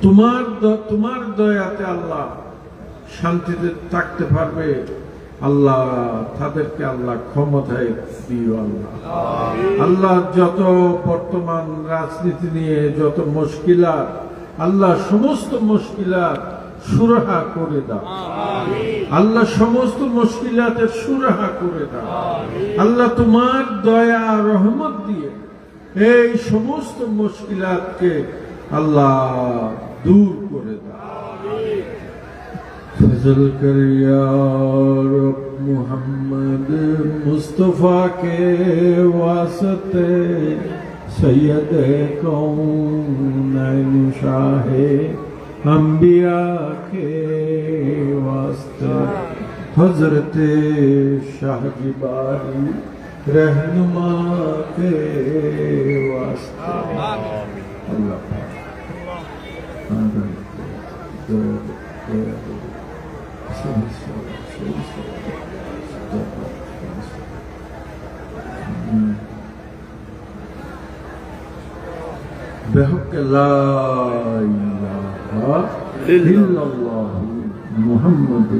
তোমার দয়াতে আল্লাহ শান্তিতে থাকতে পারবে। আল্লাহ তাদেরকে আল্লাহ ক্ষমতায় দিও আল্লাহ। আল্লাহ যত বর্তমান রাজনীতি নিয়ে যত মুশকিলাত, আল্লাহ সমস্ত মুশকিলাত সুরাহা করে দাও আল্লাহ, সমস্ত মুশকিলাতের সুরাহা করে দাও আল্লাহ। তোমার দয়া রহমত দিয়ে এই সমস্ত মুশকিলাতকে আল্লাহ দূর করে দাও। फजल कर या रब मुहम्मद मुस्तफ़ा के वास्ते, सैयद कौनैन शाहे अंबिया के वास्ते, हजरत शाहजिबारी रहनुमा के वास्ते। अल्लाह بحق لا إله إلا الله محمد